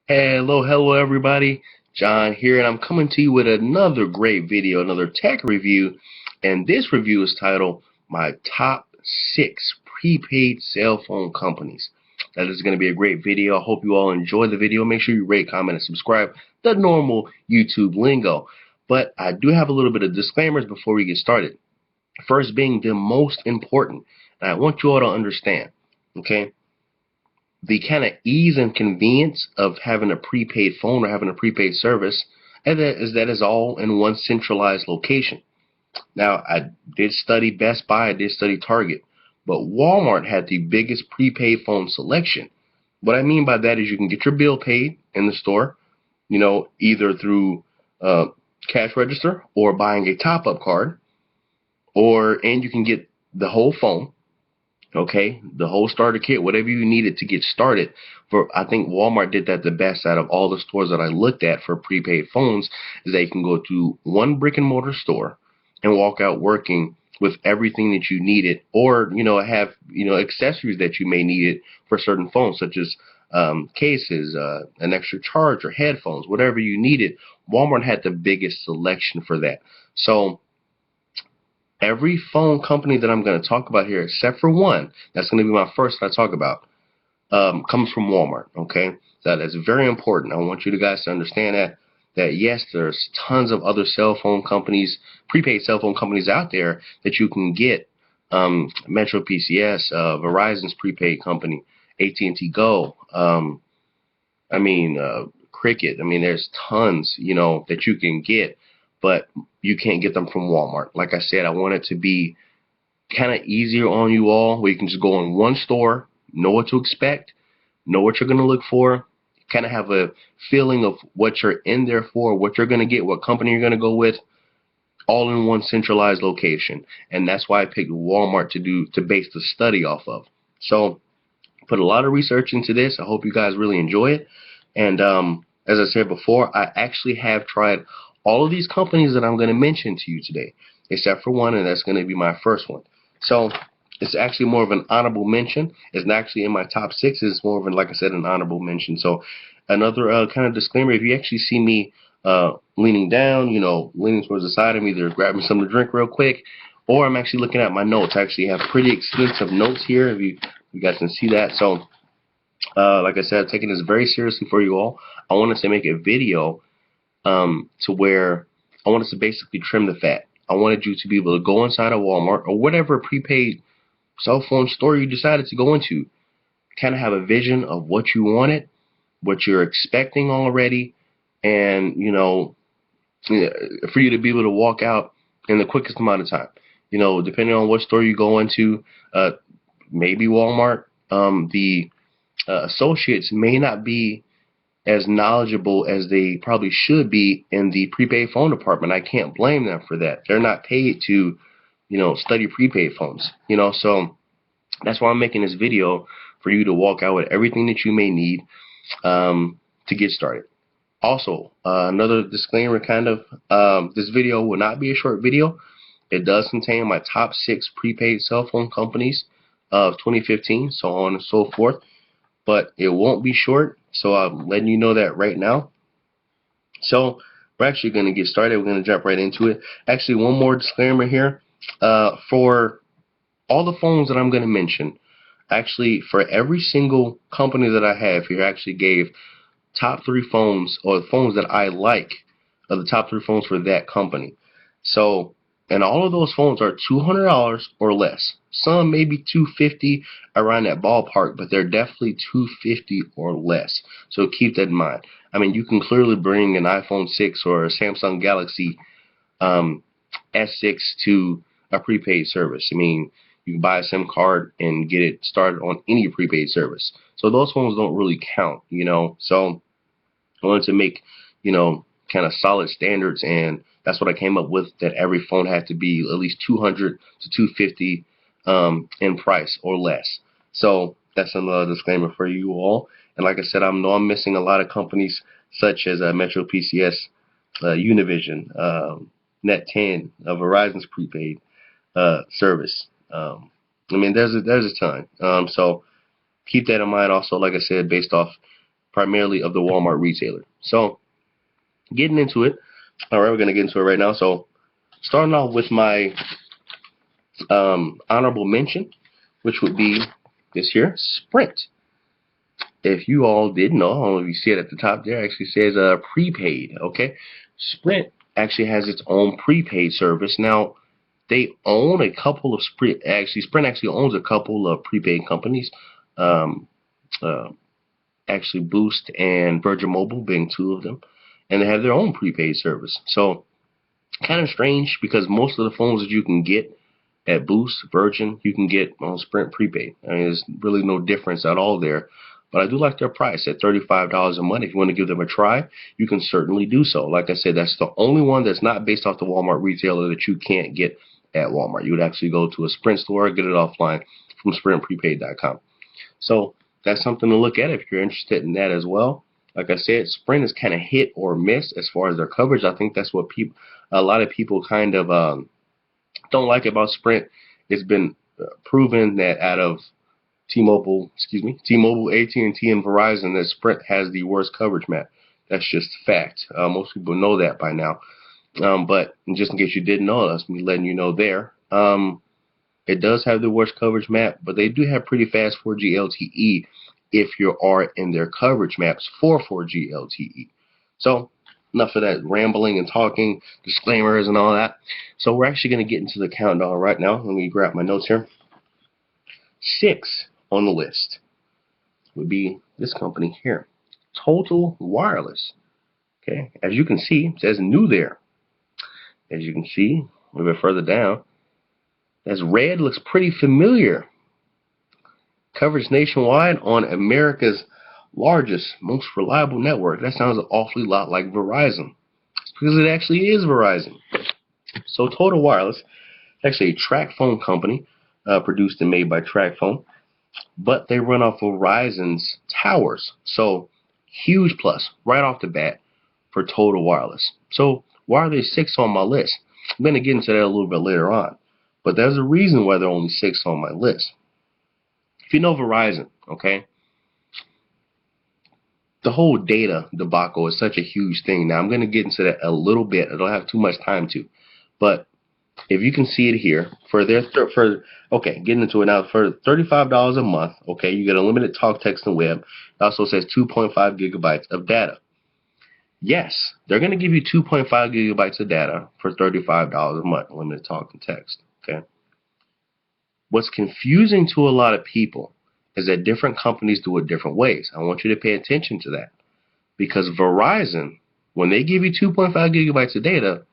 Hello everybody. John here, and I'm coming to you with another great video, another tech review. And this review is titled My Top 6 Prepaid Cell Phone Companies. That is going to be a great video. I hope you all enjoy the video. Make sure you rate, comment, and subscribe. The normal YouTube lingo. But I do have a little bit of disclaimers before we get started. First being the most important. And I want you all to understand, okay? The kind of ease and convenience of having a prepaid phone or having a prepaid service, and that is all in one centralized location. Now, I did study Best Buy, I did study Target, but Walmart had the biggest prepaid phone selection. What I mean by that is you can get your bill paid in the store, either through cash register or buying a top-up card, and you can get the whole phone. Okay, the whole starter kit, whatever you needed to get started. I think Walmart did that the best out of all the stores that I looked at for prepaid phones, is that you can go to one brick and mortar store and walk out working with everything that you needed, or have accessories that you may need it for certain phones, such as cases, an extra charger, headphones, whatever you needed. Walmart had the biggest selection for that. So every phone company that I'm going to talk about here, except for one, that's going to be my first that I talk about, comes from Walmart, okay? That is very important. I want you guys to understand that yes, there's tons of other cell phone companies, prepaid cell phone companies out there that you can get. Metro PCS, Verizon's prepaid company, AT&T Go, Cricket. There's tons, that you can get, but you can't get them from Walmart. Like I said, I want it to be kind of easier on you all, where you can just go in one store, know what to expect, know what you're going to look for, kind of have a feeling of what you're in there for, what you're going to get, what company you're going to go with, all in one centralized location. And that's why I picked Walmart to base the study off of. So put a lot of research into this. I hope you guys really enjoy it. And as I said before, I actually have tried all of these companies that I'm going to mention to you today, except for one, and that's going to be my first one. So it's actually more of an honorable mention. It's not actually in my top 6. It's more of like I said, an honorable mention. So another kind of disclaimer: if you actually see me leaning down, leaning towards the side of me, either grabbing something to drink real quick, or I'm actually looking at my notes. I actually have pretty extensive notes here, if you guys can see that. So like I said, I'm taking this very seriously for you all. I wanted to make a video to where I wanted to basically trim the fat. I wanted you to be able to go inside a Walmart or whatever prepaid cell phone store you decided to go into, kind of have a vision of what you wanted, what you're expecting already, and for you to be able to walk out in the quickest amount of time. Depending on what store you go into, maybe Walmart, the associates may not be as knowledgeable as they probably should be in the prepaid phone department. I can't blame them for that. They're not paid to, study prepaid phones. So that's why I'm making this video, for you to walk out with everything that you may need to get started. Also, another disclaimer, this video will not be a short video. It does contain my top 6 prepaid cell phone companies of 2015, so on and so forth. But it won't be short, so I'm letting you know that right now. So we're actually going to get started. We're going to jump right into it. Actually, one more disclaimer here. For all the phones that I'm going to mention, actually, for every single company that I have here, I actually gave top 3 phones, or the phones that I like, are the top 3 phones for that company. So, and all of those phones are $200 or less. Some maybe $250, around that ballpark, but they're definitely $250 or less. So keep that in mind. You can clearly bring an iPhone 6 or a Samsung Galaxy S6 to a prepaid service. You can buy a SIM card and get it started on any prepaid service. So those phones don't really count, So I wanted to make, kind of solid standards, and that's what I came up with, that every phone had to be at least $200 to $250 in price or less. So that's another disclaimer for you all. And like I said, I know I'm missing a lot of companies, such as Metro PCS, Univision, Net10, Verizon's prepaid service. There's a ton. So keep that in mind. Also, like I said, based off primarily of the Walmart retailer. So getting into it, all right, we're going to get into it right now. So starting off with my honorable mention, which would be this here, Sprint. If you all didn't know, I don't know if you see it at the top there, it actually says prepaid. Okay, Sprint actually has its own prepaid service. Now, they own a couple of Sprint actually owns a couple of prepaid companies. Actually, Boost and Virgin Mobile being two of them, and they have their own prepaid service. So kind of strange, because most of the phones that you can get at Boost, Virgin, you can get on Sprint prepaid. I mean, there's really no difference at all there. But I do like their price at $35 a month. If you want to give them a try, you can certainly do so. Like I said, that's the only one that's not based off the Walmart retailer that you can't get at Walmart. You would actually go to a Sprint store, get it offline from sprintprepaid.com. So that's something to look at if you're interested in that as well. Like I said, Sprint is kind of hit or miss as far as their coverage. I think that's what a lot of people kind of don't like about Sprint. It's been proven that out of T-Mobile, AT&T, and Verizon, that Sprint has the worst coverage map. That's just fact. Most people know that by now. But just in case you didn't know, that's me letting you know there. It does have the worst coverage map, but they do have pretty fast 4G LTE if you are in their coverage maps for 4G LTE. So enough of that rambling and talking, disclaimers and all that. So we're actually going to get into the countdown right now. Let me grab my notes here. 6 on the list would be this company here, Total Wireless. Okay, as you can see, it says new there. As you can see, a little bit further down, as red looks pretty familiar. Coverage nationwide on America's largest, most reliable network. That sounds an awfully lot like Verizon. It's because it actually is Verizon. So Total Wireless, actually a track phone company, produced and made by TracFone, but they run off Verizon's towers. So huge plus right off the bat for Total Wireless. So why are they 6 on my list? I'm going to get into that a little bit later on, but there's a reason why they're only 6 on my list. If you know Verizon, okay, the whole data debacle is such a huge thing. Now I'm going to get into that a little bit. I don't have too much time to, but if you can see it here, getting into it now, for $35 a month, okay, you get unlimited talk, text, and web. It also says 2.5 gigabytes of data. Yes, they're going to give you 2.5 gigabytes of data for $35 a month, unlimited talk and text, okay? What's confusing to a lot of people is that different companies do it different ways. I want you to pay attention to that, because Verizon, when they give you 2.5 gigabytes of data,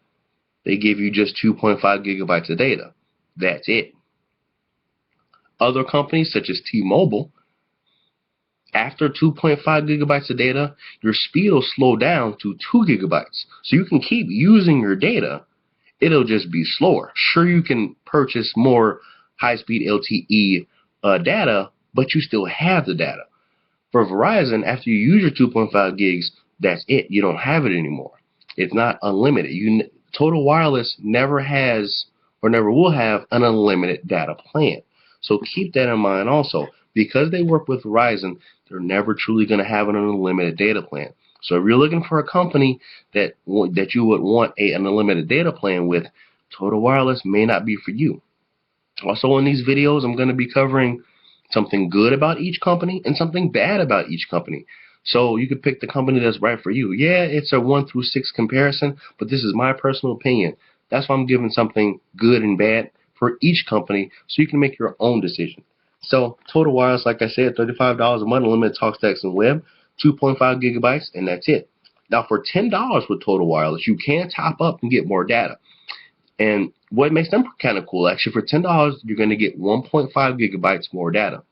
they give you just 2.5 gigabytes of data. That's it. Other companies, such as T-Mobile, after 2.5 gigabytes of data, your speed will slow down to 2 gigabytes. So you can keep using your data. It'll just be slower. Sure, you can purchase more high-speed LTE data, but you still have the data. For Verizon, after you use your 2.5 gigs, that's it. You don't have it anymore. It's not unlimited. Total Wireless never has or never will have an unlimited data plan. So keep that in mind also. Because they work with Verizon, they're never truly going to have an unlimited data plan. So if you're looking for a company that you would want an unlimited data plan with, Total Wireless may not be for you. Also in these videos, I'm going to be covering something good about each company and something bad about each company. So you can pick the company that's right for you. Yeah, it's a 1 through 6 comparison, but this is my personal opinion. That's why I'm giving something good and bad for each company so you can make your own decision. So Total Wireless, like I said, $35 a month, unlimited talk, text, and web, 2.5 gigabytes, and that's it. Now for $10 with Total Wireless, you can top up and get more data. And what makes them kind of cool, actually, for $10, you're going to get 1.5 gigabytes more data.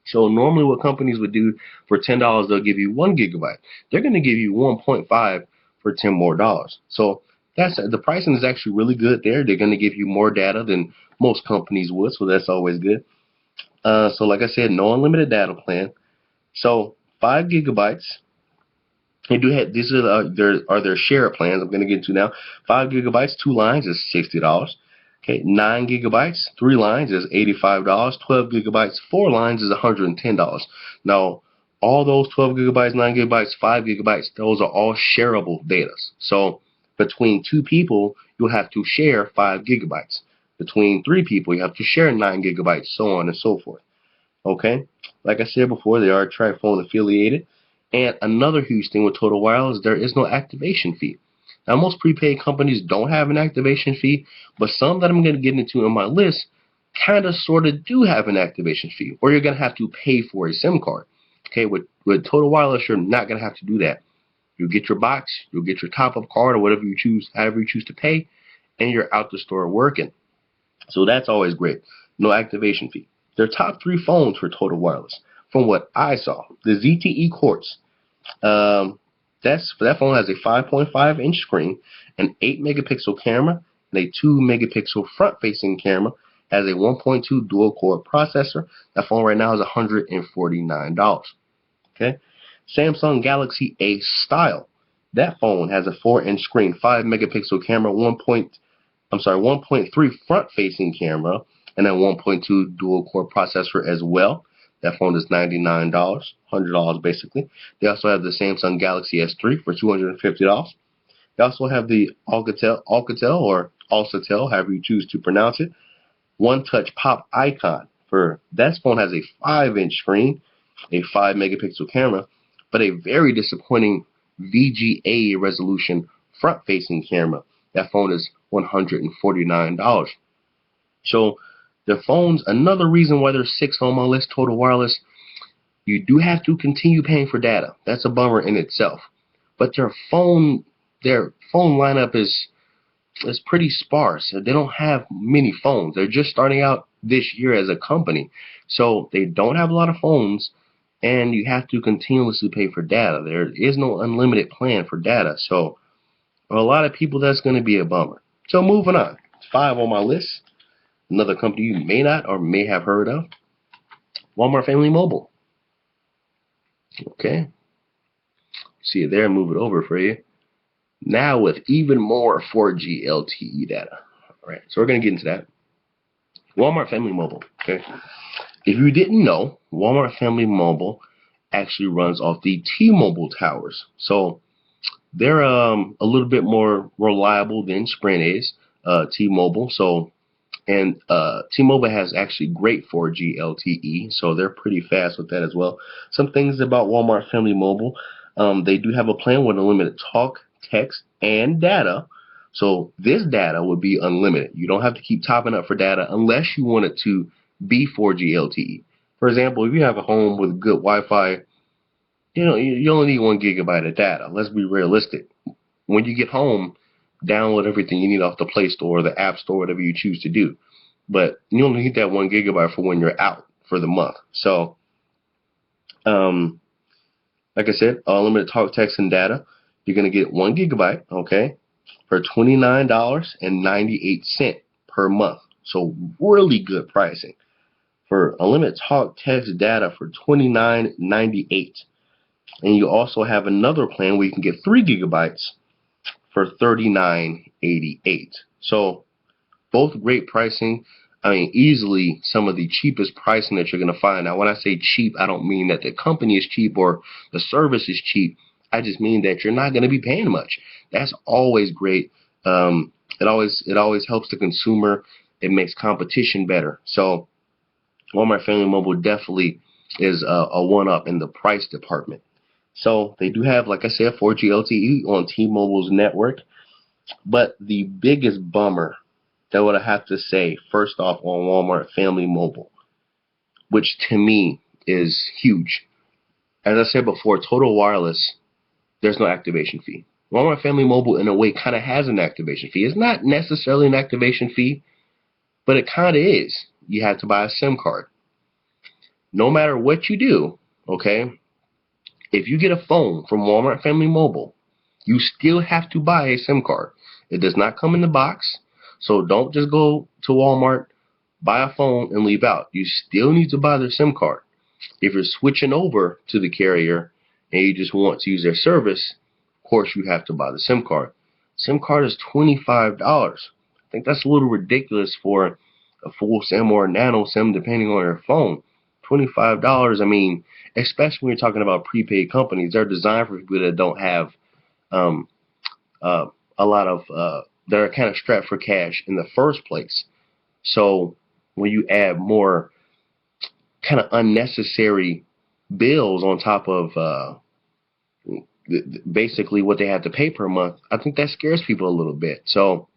So normally what companies would do for $10, they'll give you 1 gigabyte. They're going to give you 1.5 for $10 more. So the pricing is actually really good there. They're going to give you more data than most companies would, so that's always good. So like I said, no unlimited data plan. So 5 gigabytes. They do have, these are their share plans I'm going to get into now. 5 gigabytes, 2 lines is $60. Okay, 9 gigabytes, 3 lines is $85. 12 gigabytes, 4 lines is $110. Now, all those 12 gigabytes, 9 gigabytes, 5 gigabytes, those are all shareable data. So between 2 people, you'll have to share 5 gigabytes. Between 3 people, you have to share 9 gigabytes, so on and so forth. Okay? Like I said before, they are TriPhone affiliated. And another huge thing with Total Wireless, there is no activation fee. Now, most prepaid companies don't have an activation fee, but some that I'm going to get into in my list kind of sort of do have an activation fee, or you're going to have to pay for a SIM card. Okay, with Total Wireless, you're not going to have to do that. You'll get your box, you'll get your top-up card, or whatever you choose, however you choose to pay, and you're out the store working. So that's always great. No activation fee. Their top 3 phones for Total Wireless, from what I saw, the Zte Quartz. That phone has a 5.5-inch screen, an 8-megapixel camera, and a 2-megapixel front-facing camera. Has a 1.2 dual-core processor. That phone right now is $149. Okay, Samsung Galaxy A Style. That phone has a 4-inch screen, 5-megapixel camera, 1.3 front-facing camera, and a 1.2 dual-core processor as well. That phone is $99, $100 basically. They also have the Samsung Galaxy S3 for $250. They also have the Alcatel or Alcatel, however you choose to pronounce it, one-touch pop icon. For that phone has a 5-inch screen, a 5-megapixel camera, but a very disappointing VGA resolution front-facing camera. That phone is $149. So the phones, another reason why there's 6 on my list, Total Wireless, you do have to continue paying for data. That's a bummer in itself. But their phone lineup is pretty sparse. They don't have many phones. They're just starting out this year as a company. So they don't have a lot of phones, and you have to continuously pay for data. There is no unlimited plan for data. So for a lot of people, that's going to be a bummer. So moving on. 5 on my list. Another company you may not or may have heard of. Walmart Family Mobile. Okay. See it there. Move it over for you. Now with even more 4G LTE data. All right, so we're going to get into that. Walmart Family Mobile. Okay. If you didn't know, Walmart Family Mobile actually runs off the T-Mobile towers. So they're a little bit more reliable than Sprint is, T-Mobile. And T-Mobile has actually great 4G LTE, so they're pretty fast with that as well. Some things about Walmart Family Mobile, they do have a plan with unlimited talk, text, and data. So this data would be unlimited. You don't have to keep topping up for data unless you want it to be 4G LTE. For example, if you have a home with good Wi-Fi, you only need 1 gigabyte of data. Let's be realistic. When you get home, download everything you need off the Play Store or the App Store, whatever you choose to do. But you only need that 1 gigabyte for when you're out for the month. So, like I said, unlimited talk, text, and data. You're going to get 1 gigabyte, okay, for $29.98 per month. So really good pricing for unlimited talk, text, data for $29.98. And you also have another plan where you can get 3 gigabytes for $39.88. So both great pricing. I mean, easily some of the cheapest pricing that you're going to find. Now, when I say cheap, I don't mean that the company is cheap or the service is cheap. I just mean that you're not going to be paying much. That's always great. It always helps the consumer. It makes competition better. So Walmart Family Mobile definitely is a one-up in the price department. So they do have, like I said, 4G LTE on T-Mobile's network. But the biggest bummer that what I have to say, first off, on Walmart Family Mobile, which to me is huge. As I said before, Total Wireless, there's no activation fee. Walmart Family Mobile, in a way, kind of has an activation fee. It's not necessarily an activation fee, but it kind of is. You have to buy a SIM card. No matter what you do, okay, if you get a phone from Walmart Family Mobile, you still have to buy a SIM card. It does not come in the box. So don't just go to Walmart, buy a phone, and leave out. You still need to buy their SIM card. If you're switching over to the carrier and you just want to use their service, of course you have to buy the SIM card. SIM card is $25. I think that's a little ridiculous for a full SIM or a nano SIM, depending on your phone. $25. I mean, especially when you're talking about prepaid companies, they're designed for people that don't have um, uh, a lot of that are kind of strapped for cash in the first place. So when you add more kind of unnecessary bills on top of basically what they have to pay per month, I think that scares people a little bit. So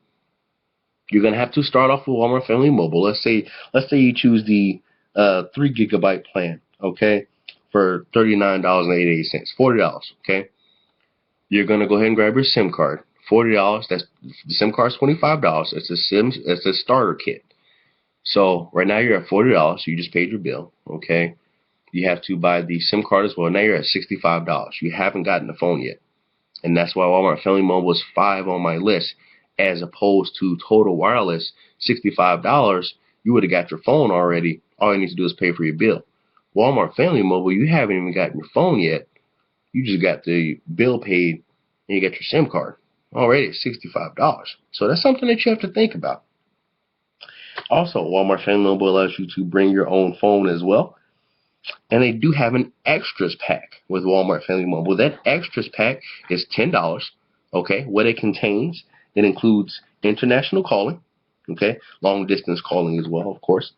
you're gonna have to start off with Walmart Family Mobile. Let's say you choose the 3 GB plan, okay, for $39.88, $40, okay. You're gonna go ahead and grab your SIM card, $40. That's the SIM card's $25. It's a starter kit. So right now you're at $40. You just paid your bill, okay. You have to buy the SIM card as well. Now you're at $65. You haven't gotten the phone yet. And that's why Walmart Family Mobile is 5 on my list, as opposed to Total Wireless, $65. You would have got your phone already. All you need to do is pay for your bill. Walmart Family Mobile, you haven't even gotten your phone yet. You just got the bill paid and you got your SIM card already at $65. So that's something that you have to think about. Also, Walmart Family Mobile allows you to bring your own phone as well. And they do have an extras pack with Walmart Family Mobile. That extras pack is $10. Okay, what it contains, it includes international calling, okay, long distance calling as well, of course.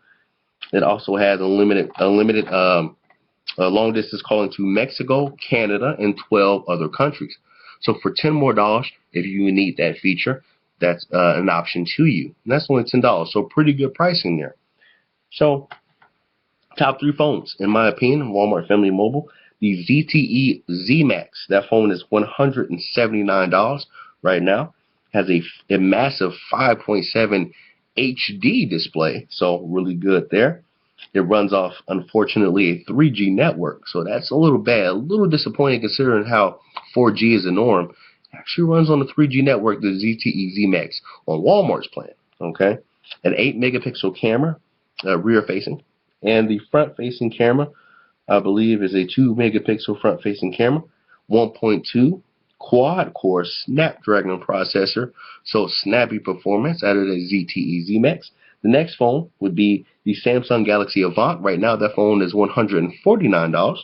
It also has unlimited long distance calling to Mexico, Canada, and 12 other countries. So for $10 more, if you need that feature, that's an option to you. And that's only $10, so pretty good pricing there. So top 3 phones, in my opinion, Walmart Family Mobile. The Zte Zmax, that phone is $179 right now. Has a massive 5.7 HD display, so really good there. It runs off, unfortunately, a 3G network, so that's a little bad, a little disappointing considering how 4G is the norm. It actually runs on the 3G network, the Zte Zmax, on Walmart's plan, okay? An 8-megapixel camera, rear-facing. And the front-facing camera, I believe, is a 2-megapixel front-facing camera, 1.2 quad-core Snapdragon processor, so snappy performance out of the Zte Zmax. The next phone would be the Samsung Galaxy Avant. Right now, that phone is $149.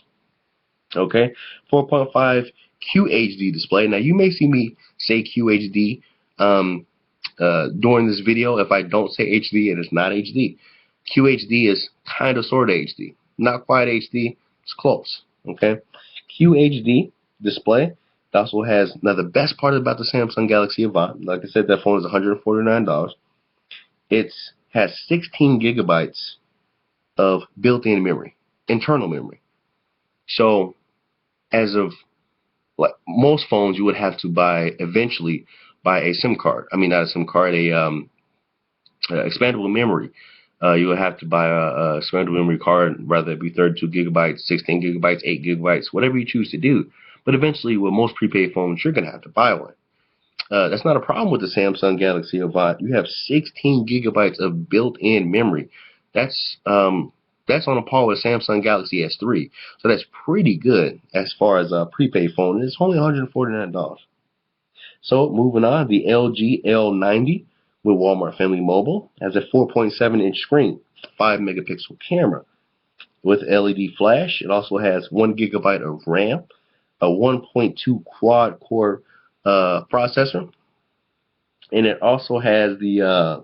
Okay, 4.5 QHD display. Now, you may see me say QHD during this video. If I don't say HD, it is not HD. QHD is kind of sort of HD. Not quite HD, it's close. Okay, QHD display. It also has, now the best part about the Samsung Galaxy Avant, like I said, that phone is $149. It has 16 gigabytes of built-in memory, internal memory. So as of like most phones, you would have to eventually buy a SIM card. I mean, not a SIM card, expandable memory. You would have to buy a expandable memory card, whether it be 32 gigabytes, 16 gigabytes, 8 gigabytes, whatever you choose to do. But eventually, with most prepaid phones, you're going to have to buy one. That's not a problem with the Samsung Galaxy Avant. You have 16 gigabytes of built-in memory. That's on a par with Samsung Galaxy S3. So that's pretty good as far as a prepaid phone. It's only $149. So moving on, the LG L90 with Walmart Family Mobile has a 4.7-inch screen, 5-megapixel camera with LED flash. It also has 1 gigabyte of RAM, a 1.2 quad-core processor, and it also has the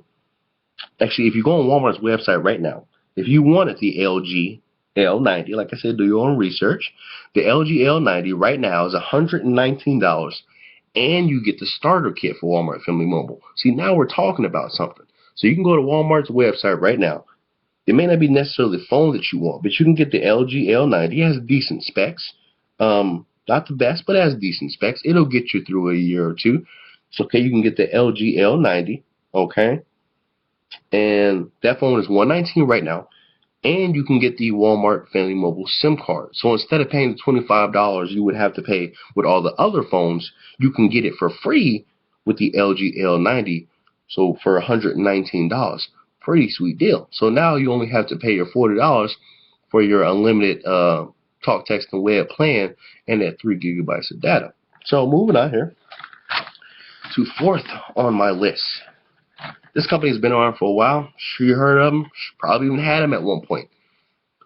actually, if you go on Walmart's website right now, if you wanted the LG L90, like I said, do your own research. The LG L90 right now is $119, and you get the starter kit for Walmart Family Mobile. See, now we're talking about something. So you can go to Walmart's website right now. It may not be necessarily the phone that you want, but you can get the LG L90. It has decent specs. Not the best, but it has decent specs. It'll get you through a year or two. So, okay, you can get the LG L90, okay? And that phone is $119 right now. And you can get the Walmart Family Mobile SIM card. So instead of paying the $25 you would have to pay with all the other phones, you can get it for free with the LG L90. So for $119. Pretty sweet deal. So now you only have to pay your $40 for your unlimited talk, text, and web plan and that 3 gigabytes of data. So moving on here to 4th on my list. This company has been around for a while. Sure you heard of them. Probably even had them at one point.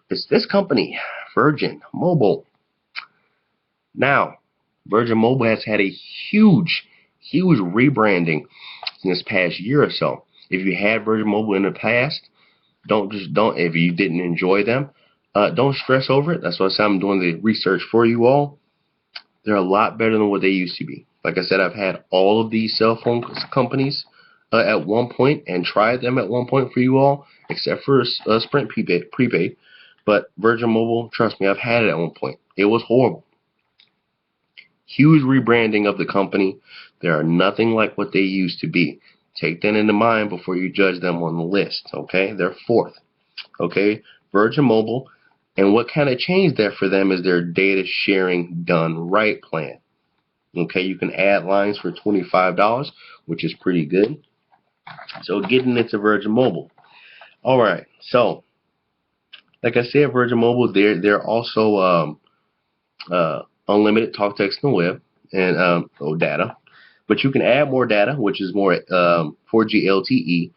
It's this company, Virgin Mobile. Now, Virgin Mobile has had a huge rebranding in this past year or so. If you had Virgin Mobile in the past, don't if you didn't enjoy them, don't stress over it. That's why I said I'm doing the research for you all. They're a lot better than what they used to be. Like I said, I've had all of these cell phone companies at one point and tried them at one point for you all, except for Sprint prepaid. But Virgin Mobile, trust me, I've had it at one point. It was horrible. Huge rebranding of the company. They are nothing like what they used to be. Take that into mind before you judge them on the list. Okay, they're fourth. Okay, Virgin Mobile. And what kind of changed there for them is their data sharing done right plan. Okay, you can add lines for $25, which is pretty good. So getting into Virgin Mobile. All right, so like I said, Virgin Mobile, they're also unlimited talk, text, and web, and data. But you can add more data, which is more 4G LTE.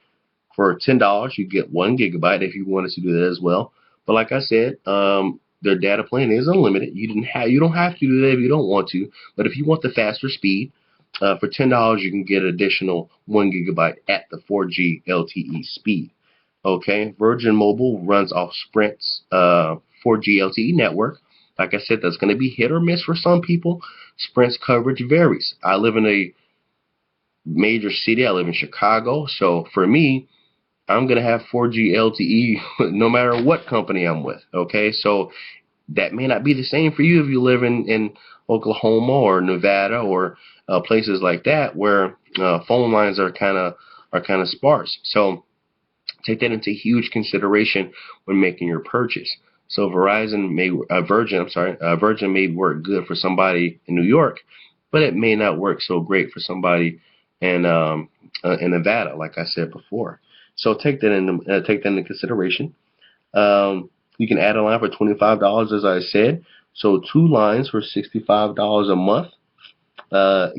For $10, you get 1 gigabyte if you wanted to do that as well. But like I said, their data plan is unlimited. You don't have to do that if you don't want to. But if you want the faster speed, for $10 you can get an additional 1 gigabyte at the 4G LTE speed. Okay, Virgin Mobile runs off Sprint's 4G LTE network. Like I said, that's going to be hit or miss for some people. Sprint's coverage varies. I live in a major city. I live in Chicago. So for me, I'm going to have 4G LTE no matter what company I'm with. Okay, so that may not be the same for you if you live in Oklahoma or Nevada or places like that where phone lines are kind of sparse. So take that into huge consideration when making your purchase. So Virgin may work good for somebody in New York, but it may not work so great for somebody in Nevada, like I said before. So take that into consideration. You can add a line for $25, as I said. So 2 lines for $65 a month.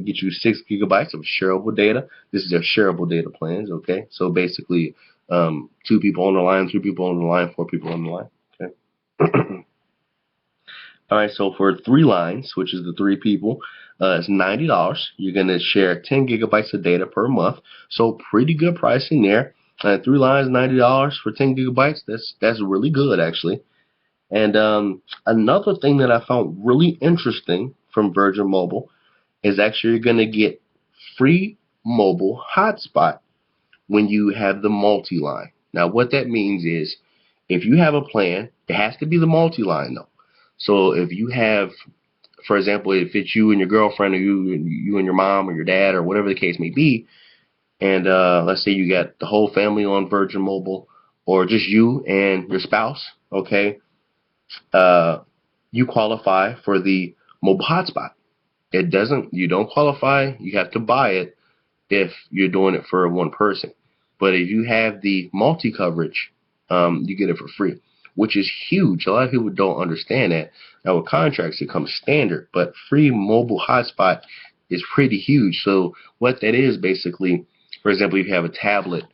Get you 6 gigabytes of shareable data. This is their shareable data plans. Okay, so basically, 2 people on the line, 3 people on the line, 4 people on the line. Okay. All right, so for 3 lines, which is the 3 people, it's $90. You're going to share 10 gigabytes of data per month. So pretty good pricing there. 3 lines, $90 for 10 gigabytes. That's really good, actually. And another thing that I found really interesting from Virgin Mobile is actually you're going to get free mobile hotspot when you have the multi-line. Now, what that means is if you have a plan, it has to be the multi-line, though. So if you have, for example, if it's you and your girlfriend or you and your mom or your dad or whatever the case may be, and let's say you got the whole family on Virgin Mobile or just you and your spouse, okay, you qualify for the mobile hotspot. You don't qualify, you have to buy it if you're doing it for one person. But if you have the multi-coverage, you get it for free, which is huge. A lot of people don't understand that. Now with contracts, it comes standard, but free mobile hotspot is pretty huge. So what that is basically, for example, if you have a tablet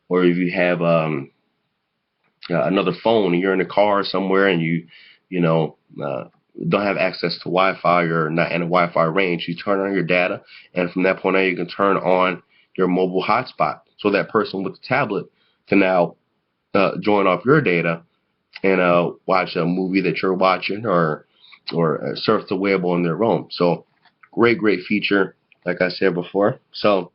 or if you have another phone and you're in a car somewhere and you don't have access to Wi-Fi or not in a Wi-Fi range, you turn on your data, and from that point on, you can turn on your mobile hotspot. So that person with the tablet can now join off your data and watch a movie that you're watching or surf the web on their own. So great feature, like I said before. So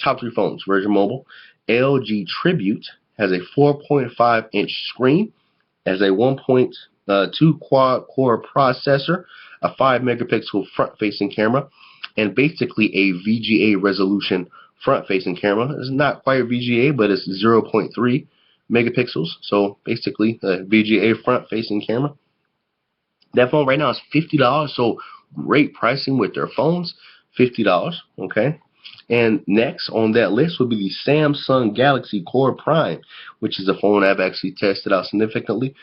top 3 phones, Virgin Mobile. LG Tribute has a 4.5-inch screen, has a 1.2 quad-core processor, a 5-megapixel front-facing camera, and basically a VGA resolution front-facing camera. It's not quite VGA, but it's 0.3 megapixels. So basically a VGA front-facing camera. That phone right now is $50, so great pricing with their phones, $50, okay? And next on that list would be the Samsung Galaxy Core Prime, which is a phone I've actually tested out significantly.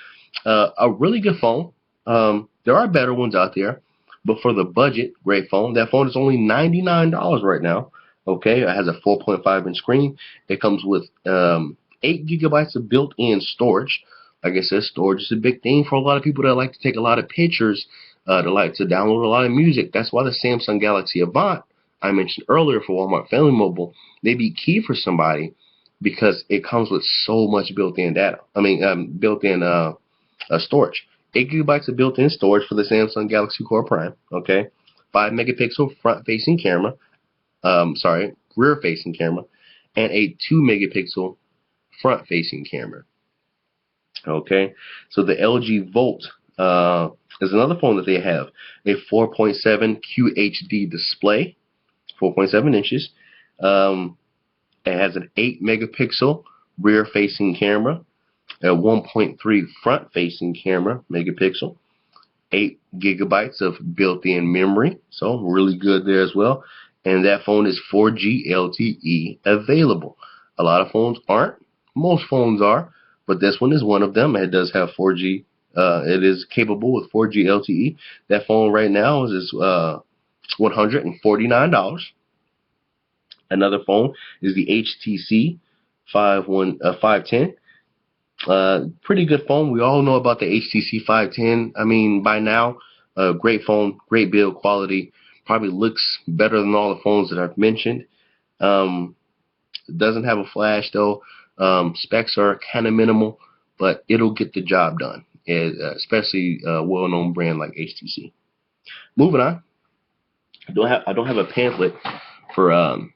A really good phone. There are better ones out there, but for the budget, great phone. That phone is only $99 right now. Okay, it has a 4.5-inch screen. It comes with 8 gigabytes of built-in storage. like I said, storage is a big thing for a lot of people that like to take a lot of pictures, that like to download a lot of music. That's why the Samsung Galaxy Avant I mentioned earlier for Walmart Family Mobile, they be key for somebody because it comes with so much built-in data. Built-in storage. 8 gigabytes of built-in storage for the Samsung Galaxy Core Prime. Okay, 5 megapixel front-facing camera. Rear-facing camera, and a 2 megapixel front-facing camera. Okay, so the LG Volt is another phone that they have. A 4.7 QHD display, 4.7 inches. It has an 8 megapixel rear-facing camera, a 1.3 front-facing camera megapixel, 8 gigabytes of built-in memory, so really good there as well. And that phone is 4G LTE available. A lot of phones aren't. Most phones are, but this one is one of them. It does have 4G. It is capable with 4G LTE. That phone right now is $149. Another phone is the HTC 510. Pretty good phone. We all know about the HTC 510. I mean, by now, great phone, great build quality. Probably looks better than all the phones that I've mentioned. It doesn't have a flash though. Specs are kind of minimal, but it'll get the job done, especially a well-known brand like HTC. Moving on. I don't have a pamphlet for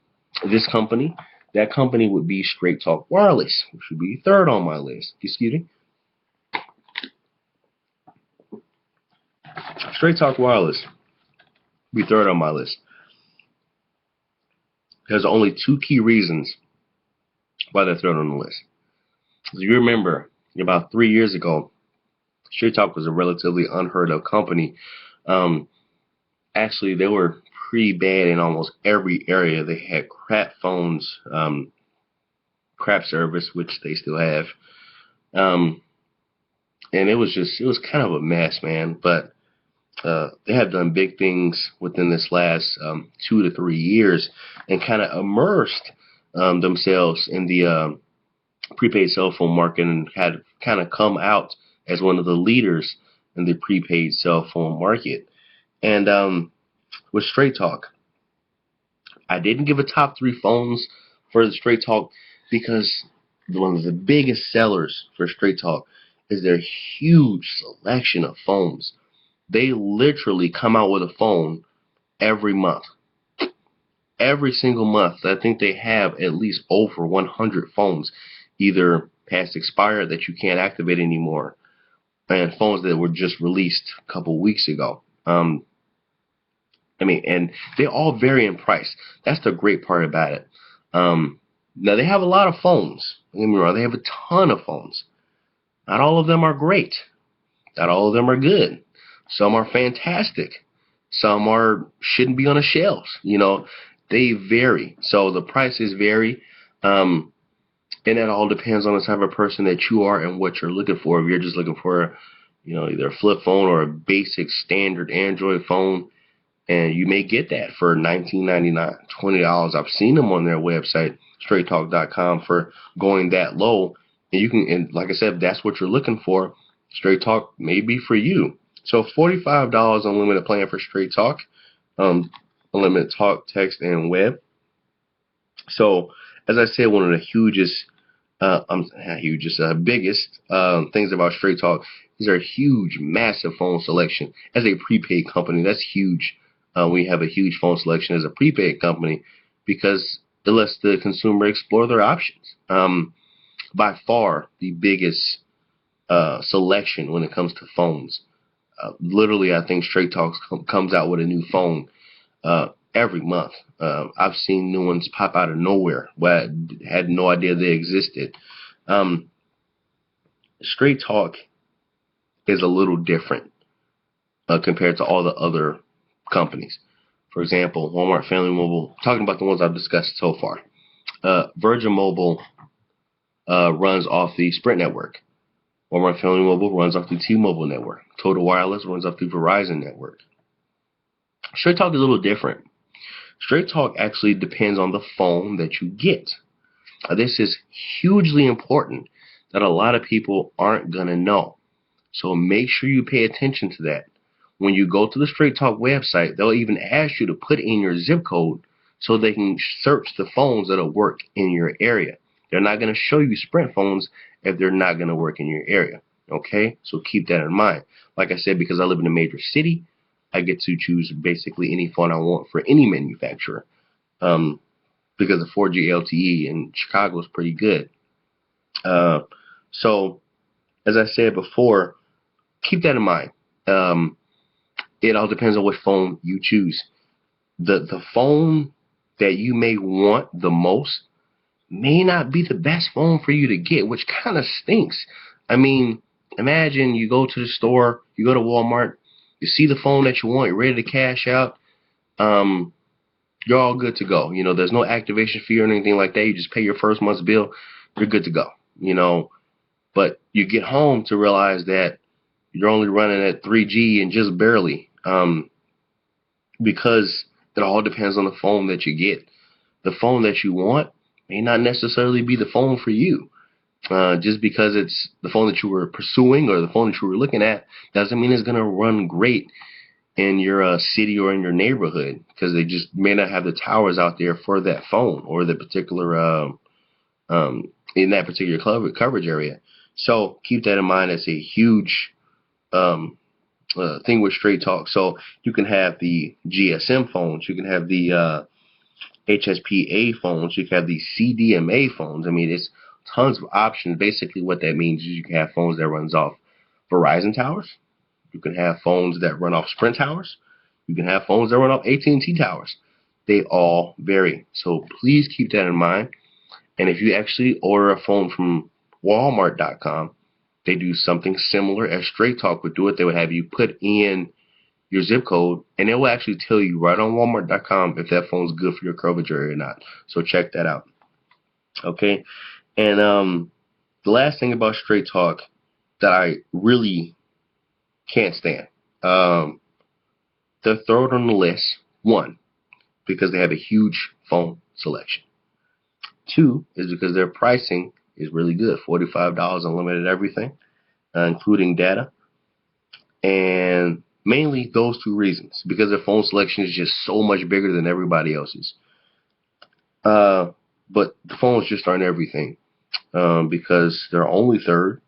this company. That company would be Straight Talk Wireless, which would be third on my list. Excuse me. Straight Talk Wireless would be third on my list. There's only two key reasons why they're third on the list. As you remember, about 3 years ago, Straight Talk was a relatively unheard of company. Actually, they were pretty bad in almost every area. They had crap phones, crap service, which they still have. And it was kind of a mess, man. But they have done big things within this last 2 to 3 years and kind of immersed themselves in the prepaid cell phone market and had kind of come out as one of the leaders in the prepaid cell phone market. And with Straight Talk, I didn't give a top 3 phones for the Straight Talk because one of the biggest sellers for Straight Talk is their huge selection of phones. They literally come out with a phone every month. Every single month, I think they have at least over 100 phones, either past expired that you can't activate anymore, and phones that were just released a couple weeks ago. And they all vary in price. That's the great part about it. Now, they have a lot of phones. Don't get me wrong, they have a ton of phones. Not all of them are great. Not all of them are good. Some are fantastic. Some shouldn't be on the shelves. You know, they vary. So the prices vary. And it all depends on the type of person that you are and what you're looking for. If you're just looking for, either a flip phone or a basic standard Android phone, and you may get that for $19.99, $20. I've seen them on their website, straighttalk.com, for going that low. And like I said, if that's what you're looking for, Straight Talk may be for you. So $45 unlimited plan for Straight Talk, unlimited talk, text, and web. So as I said, one of the biggest things about Straight Talk is our huge, massive phone selection. As a prepaid company, that's huge. We have a huge phone selection as a prepaid company because it lets the consumer explore their options. By far, the biggest selection when it comes to phones. Literally, I think Straight Talk comes out with a new phone every month. I've seen new ones pop out of nowhere where I had no idea they existed. Straight Talk is a little different compared to all the other companies. For example, Walmart Family Mobile, talking about the ones I've discussed so far. Virgin Mobile runs off the Sprint network. Walmart Family Mobile runs off the T-Mobile network. Total Wireless runs off the Verizon network. Straight Talk is a little different. Straight Talk actually depends on the phone that you get. This is hugely important. that a lot of people aren't going to know. So make sure you pay attention to that. When you go to the Straight Talk website, they'll even ask you to put in your zip code so they can search the phones that'll work in your area. They're not going to show you Sprint phones if they're not going to work in your area. Okay, so keep that in mind. Like I said, because I live in a major city, I get to choose basically any phone I want for any manufacturer. Because the 4G LTE in Chicago is pretty good. So, as I said before, keep that in mind. It all depends on which phone you choose. The phone that you may want the most may not be the best phone for you to get, which kind of stinks. I mean, imagine you go to the store, you go to Walmart, you see the phone that you want, you're ready to cash out. You're all good to go. You know, there's no activation fee or anything like that. You just pay your first month's bill. You're good to go. You know, but you get home to realize that you're only running at 3G and just barely, because it all depends on the phone that you get. The phone that you want may not necessarily be the phone for you. Just because it's the phone that you were pursuing or the phone that you were looking at doesn't mean it's going to run great in your city or in your neighborhood, because they just may not have the towers out there for that phone or the particular in that particular coverage area. So keep that in mind. It's a huge thing with Straight Talk. So you can have the GSM phones, you can have the HSPA phones, you can have the CDMA phones. I mean, it's tons of options. Basically what that means is you can have phones that runs off Verizon towers. You can have phones that run off Sprint towers. You can have phones that run off AT&T towers. They all vary. So please keep that in mind. And if you actually order a phone from Walmart.com, they do something similar as Straight Talk would do it. They would have you put in your zip code, and it will actually tell you right on Walmart.com if that phone's good for your coverage area or not. So check that out. Okay. And the last thing about Straight Talk that I really can't stand, they're third on the list. One, because they have a huge phone selection. Two is because their pricing is really good. $45 unlimited everything, including data. And mainly those two reasons, because their phone selection is just so much bigger than everybody else's. But the phones just aren't everything, because they're only third,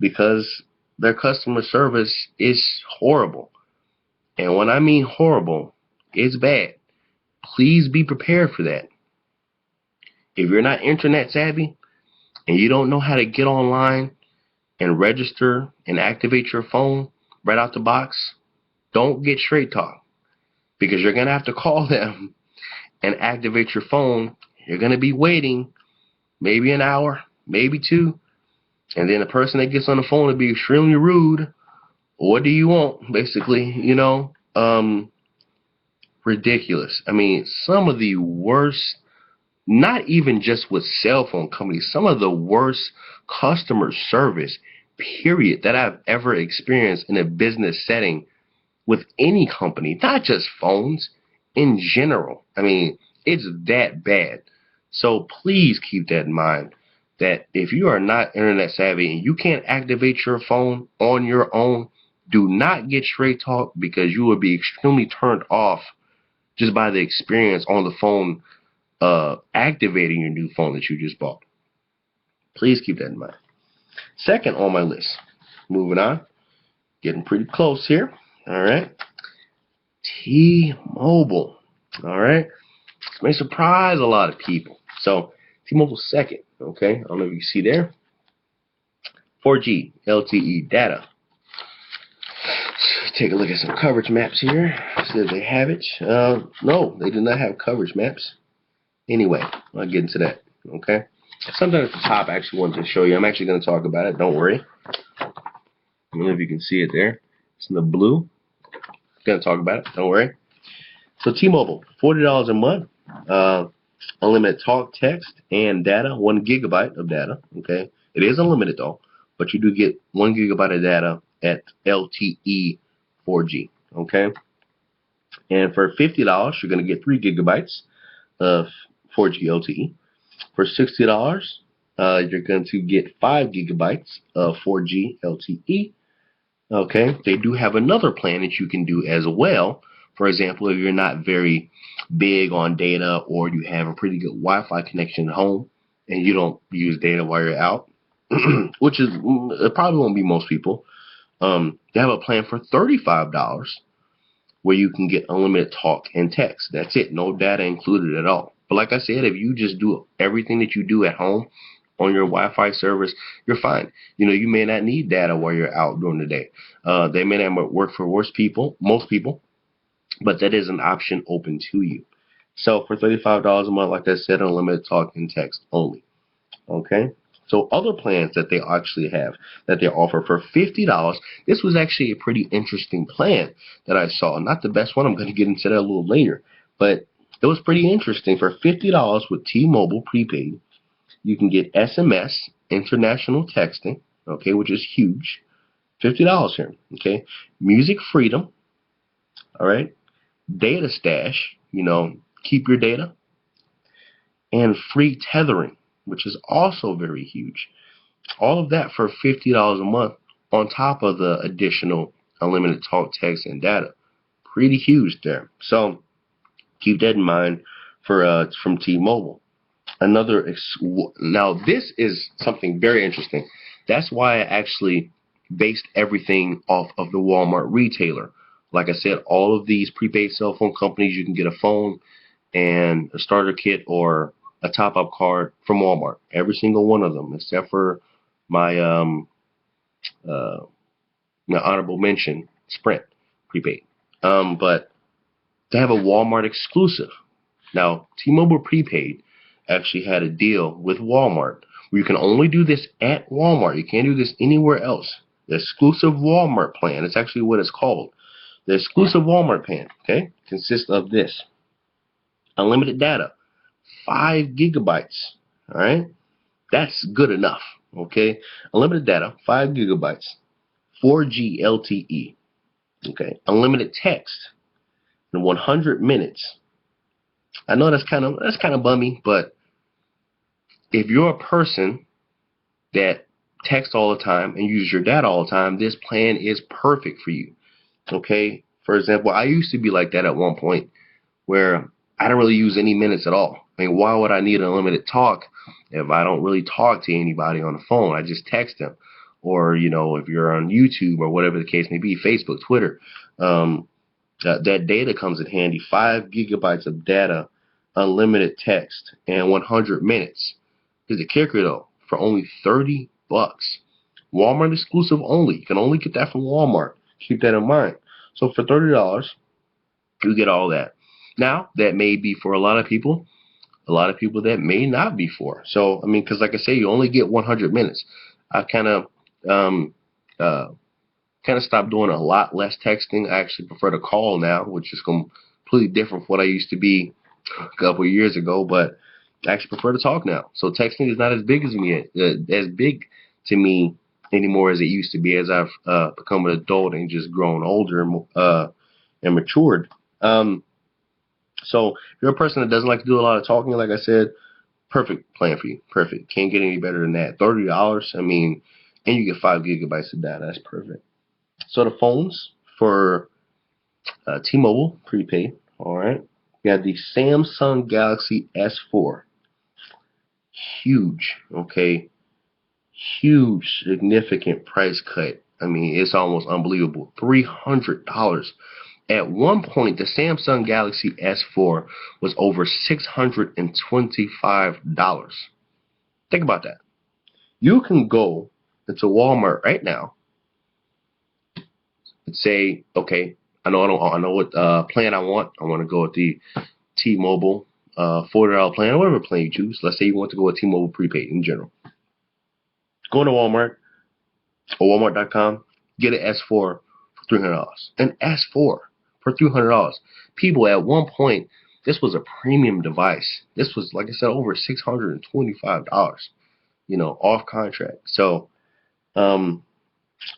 because their customer service is horrible. And when I mean horrible, it's bad. Please be prepared for that. If you're not internet savvy and you don't know how to get online and register and activate your phone right out the box, don't get Straight Talk, because you're going to have to call them and activate your phone. You're going to be waiting maybe an hour, maybe two, and then the person that gets on the phone will be extremely rude. What do you want? Basically, you know, ridiculous. I mean, some of the worst, not even just with cell phone companies, some of the worst customer service, period, that I've ever experienced in a business setting with any company, not just phones, in general. I mean, it's that bad. So please keep that in mind, that if you are not internet savvy and you can't activate your phone on your own, do not get Straight Talk, because you will be extremely turned off just by the experience on the phone activating your new phone that you just bought. Please keep that in mind. Second on my list, moving on, getting pretty close here. All right, T-Mobile. All right, this may surprise a lot of people. So T-Mobile's second. Okay, I don't know if you see there. 4G LTE data. Let's take a look at some coverage maps here. See if they have it. No, they do not have coverage maps. Anyway, I'll get into that. Okay. Something at the top I actually wanted to show you. I'm actually going to talk about it. Don't worry. I don't know if you can see it there. It's in the blue. I'm going to talk about it. Don't worry. So T-Mobile, $40 a month. Unlimited talk, text, and data. 1 gigabyte of data. Okay. It is unlimited though, but you do get 1 gigabyte of data at LTE 4G. Okay. And for $50, you're going to get 3 gigabytes of 4G LTE. For $60, you're going to get 5 gigabytes of 4G LTE. Okay, they do have another plan that you can do as well. For example, if you're not very big on data, or you have a pretty good Wi-Fi connection at home and you don't use data while you're out, which is it probably won't be most people. They have a plan for $35 where you can get unlimited talk and text. That's it, no data included at all. But like I said, if you just do everything that you do at home on your Wi-Fi service, you're fine. You may not need data while you're out during the day. They may not work for most people, but that is an option open to you. So for $35 a month, like I said, unlimited talk and text only. Okay. So other plans that they actually have that they offer for $50. This was actually a pretty interesting plan that I saw. Not the best one. I'm going to get into that a little later, but it was pretty interesting. For $50 with T-Mobile prepaid, you can get SMS, international texting, okay, which is huge. $50 here, okay. Music freedom, all right. Data stash, keep your data, and free tethering, which is also very huge. All of that for $50 a month on top of the additional unlimited talk, text, and data. Pretty huge there. So keep that in mind for from T-Mobile. Now this is something very interesting. That's why I actually based everything off of the Walmart retailer. Like I said, all of these prepaid cell phone companies, you can get a phone and a starter kit or a top-up card from Walmart. Every single one of them, except for my honorable mention, Sprint prepaid. But they have a Walmart exclusive. Now, T-Mobile prepaid actually had a deal with Walmart where you can only do this at Walmart. You can't do this anywhere else. The exclusive Walmart plan, it's actually what it's called. The exclusive Walmart plan, okay, consists of this. Unlimited data, 5 gigabytes, all right? That's good enough, okay? Unlimited data, 5 gigabytes, 4G LTE, okay? Unlimited text, and 100 minutes. I know that's kind of bummy, but if you're a person that texts all the time and uses your data all the time, this plan is perfect for you. Okay, for example, I used to be like that at one point where I don't really use any minutes at all. I mean, why would I need unlimited talk if I don't really talk to anybody on the phone? I just text them. Or, if you're on YouTube or whatever the case may be, Facebook, Twitter, that data comes in handy. 5 gigabytes of data, unlimited text, and 100 minutes. Here's the kicker, though, for only $30. Walmart exclusive only. You can only get that from Walmart. Keep that in mind. So for $30, you get all that. Now, that may be for a lot of people that may not be for. So, I mean, because like I say, you only get 100 minutes. I kind of stopped doing a lot less texting. I actually prefer to call now, which is completely different from what I used to be a couple of years ago. But I actually prefer to talk now. So texting is not as big to me anymore as it used to be, as I've become an adult and just grown older and matured. So if you're a person that doesn't like to do a lot of talking, like I said, perfect plan for you. Perfect. Can't get any better than that. $30, I mean, and you get 5 gigabytes of data. That's perfect. So the phones for T-Mobile prepaid, all right. You have the Samsung Galaxy S4. Huge, okay. Huge, significant price cut. I mean, it's almost unbelievable. $300. At one point, the Samsung Galaxy S4 was over $625. Think about that. You can go into Walmart right now and say, okay, I know what plan I want. I want to go with the T-Mobile $40 plan, or whatever plan you choose. Let's say you want to go with T-Mobile prepaid in general. Go to Walmart or Walmart.com, get an S4 for $300. An S4 for $300. People, at one point, this was a premium device. This was, like I said, over $625, off contract. So,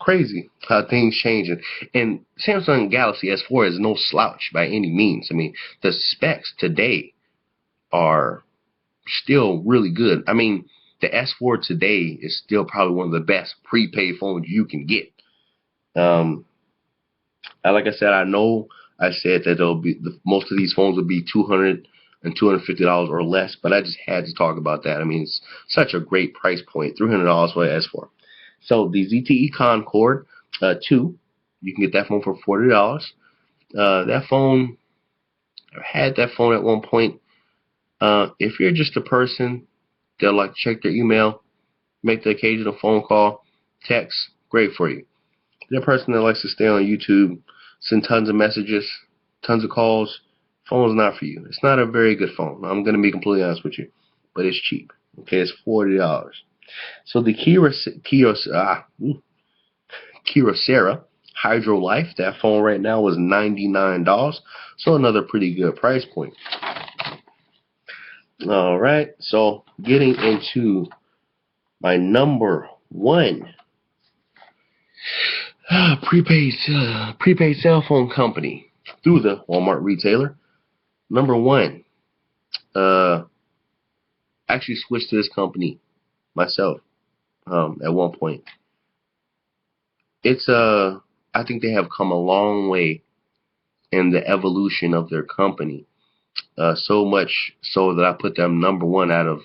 crazy how things change. And Samsung Galaxy S4 is no slouch by any means. I mean, the specs today are still really good. I mean, the S4 today is still probably one of the best prepaid phones you can get. Like I said, I know I said that most of these phones will be $200 and $250 or less, but I just had to talk about that. I mean, it's such a great price point, $300 for an S4. So the ZTE Concord 2, you can get that phone for $40. That phone, I had that phone at one point. If you're just a person that like to check their email, make the occasional phone call, text, great for you. If you're a person that likes to stay on YouTube, send tons of messages, tons of calls, phone's not for you. It's not a very good phone. I'm going to be completely honest with you, but it's cheap. Okay, it's $40. So the Kyocera Hydro Life, that phone right now is $99. So another pretty good price point. All right, so getting into my number one prepaid cell phone company through the Walmart retailer. Number one, actually switched to this company myself at one point. It's I think they have come a long way in the evolution of their company. So much so that I put them number one out of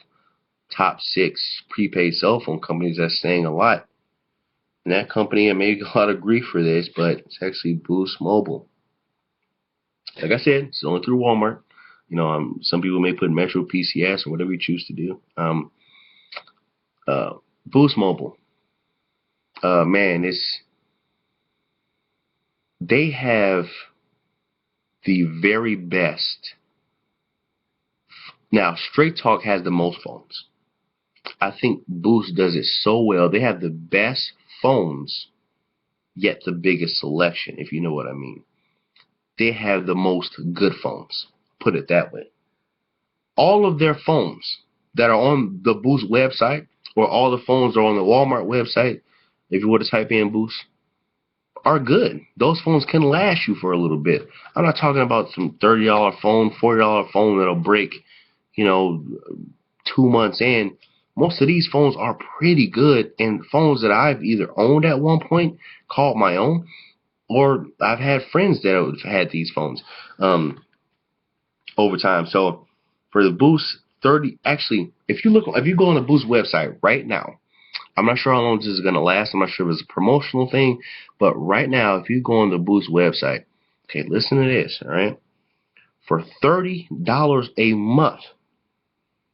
top 6 prepaid cell phone companies. That's saying a lot. And that company, I may get a lot of grief for this, but it's actually Boost Mobile. Like I said, it's only through Walmart. You know, some people may put Metro PCS or whatever you choose to do. Boost Mobile, man, they have the very best. Now, Straight Talk has the most phones. I think Boost does it so well. They have the best phones, yet the biggest selection, if you know what I mean. They have the most good phones, put it that way. All of their phones that are on the Boost website, or all the phones that are on the Walmart website, if you were to type in Boost, are good. Those phones can last you for a little bit. I'm not talking about some $30 phone, $40 phone that'll break, 2 months in. Most of these phones are pretty good, and phones that I've either owned at one point, called my own, or I've had friends that have had these phones over time. So for the Boost 30, actually, if you go on the Boost website right now, I'm not sure how long this is going to last. I'm not sure if it's a promotional thing, but right now, if you go on the Boost website, okay, listen to this, all right? For $30 a month,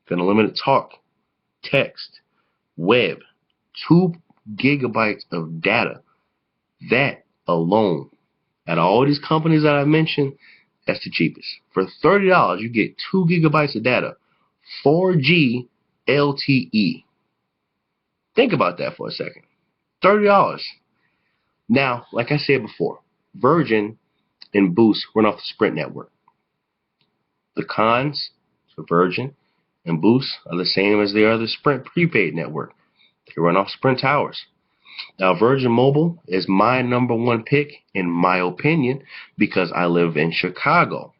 unlimited talk, text, web, 2 gigabytes of data. That alone, at all these companies that I mentioned, that's the cheapest. For $30, you get 2 gigabytes of data, 4G LTE. Think about that for a second. $30. Now, like I said before, Virgin and Boost run off the Sprint network. The cons for Virgin and Boost are the same as they are the Sprint prepaid network. They run off Sprint towers. Now, Virgin Mobile is my number one pick, in my opinion, because I live in Chicago.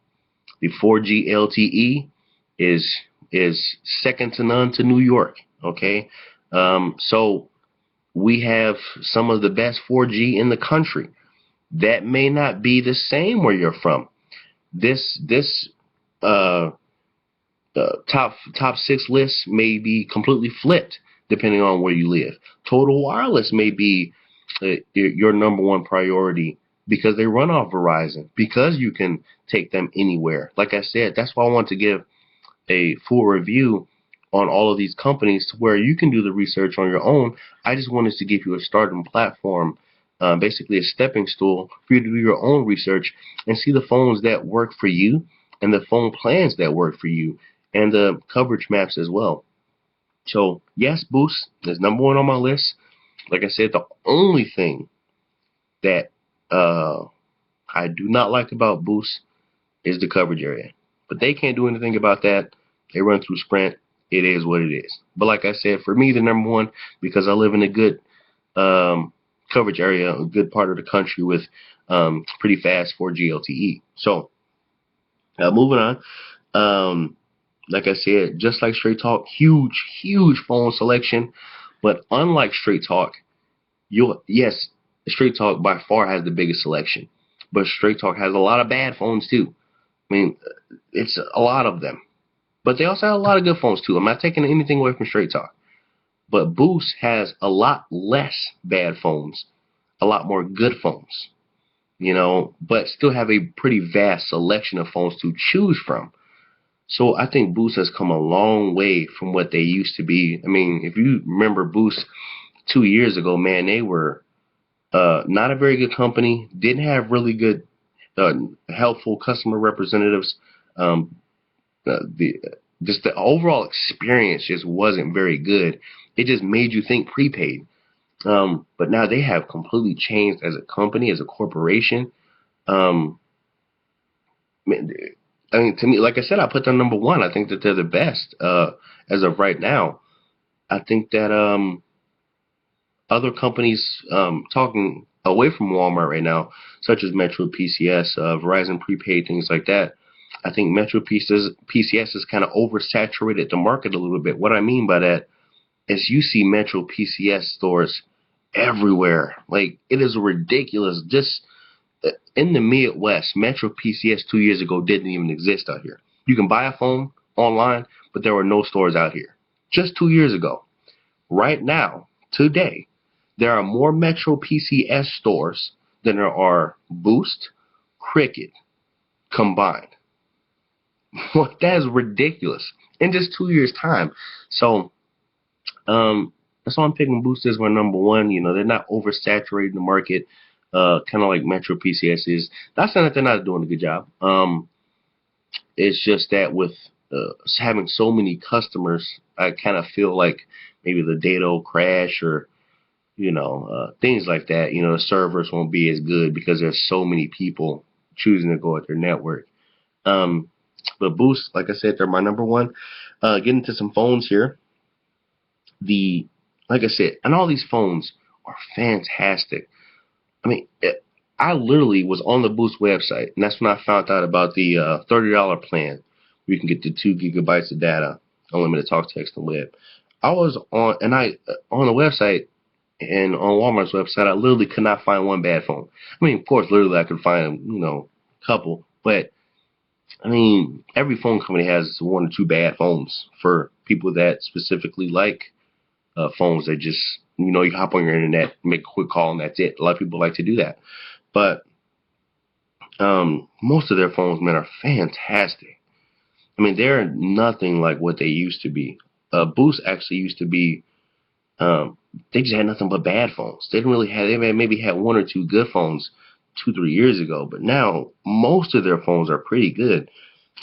The 4G LTE is second to none to New York. Okay, so we have some of the best 4G in the country. That may not be the same where you're from. This top 6 list may be completely flipped depending on where you live. Total Wireless may be your number one priority because they run off Verizon, because you can take them anywhere. Like I said, that's why I want to give a full review on all of these companies to where you can do the research on your own. I just wanted to give you a starting platform, basically a stepping stool for you to do your own research and see the phones that work for you and the phone plans that work for you and the coverage maps as well. So yes, Boost is number one on my list. Like I said, the only thing that I do not like about Boost is the coverage area. But they can't do anything about that. They run through Sprint. It is what it is. But like I said, for me, the number one, because I live in a good coverage area, a good part of the country with pretty fast 4G LTE. So moving on. Like I said, just like Straight Talk, huge phone selection. But unlike Straight Talk, yes, Straight Talk by far has the biggest selection. But Straight Talk has a lot of bad phones too. I mean, it's a lot of them. But they also have a lot of good phones too. I'm not taking anything away from Straight Talk. But Boost has a lot less bad phones, a lot more good phones, but still have a pretty vast selection of phones to choose from. So I think Boost has come a long way from what they used to be. I mean, if you remember Boost 2 years ago, man, they were not a very good company, didn't have really good, helpful customer representatives. Um, the just the overall experience just wasn't very good. It just made you think prepaid. But now they have completely changed as a company, as a corporation. Um, I mean, to me, like I said, I put them number one. I think that they're the best as of right now. I think that other companies talking away from Walmart right now, such as Metro PCS, Verizon Prepaid, things like that. I think Metro PCS has kind of oversaturated the market a little bit. What I mean by that is you see Metro PCS stores everywhere. Like, it is ridiculous. Just in the Midwest, Metro PCS 2 years ago didn't even exist out here. You can buy a phone online, but there were no stores out here. Just 2 years ago. Right now, today, there are more Metro PCS stores than there are Boost, Cricket combined. That is ridiculous in just 2 years' time. So, that's why I'm picking Boost as my number one. They're not oversaturating the market, kind of like Metro PCS is. Not saying that they're not doing a good job. It's just that with having so many customers, I kind of feel like maybe the data will crash or things like that. The servers won't be as good because there's so many people choosing to go with their network. But Boost, like I said, they're my number one. Getting to some phones here. Like I said, and all these phones are fantastic. I mean, I literally was on the Boost website, and that's when I found out about the $30 plan. Where you can get the 2 GB of data, unlimited talk, text, and web. I was on, on the website and on Walmart's website, I literally could not find one bad phone. I mean, of course, literally I could find a couple, but I mean, every phone company has one or two bad phones for people that specifically like phones that just, you hop on your internet, make a quick call, and that's it. A lot of people like to do that. But most of their phones, man, are fantastic. I mean, they're nothing like what they used to be. Boost actually used to be, they just had nothing but bad phones. They didn't really have, they maybe had one or two good phones 2-3 years ago. But now, most of their phones are pretty good.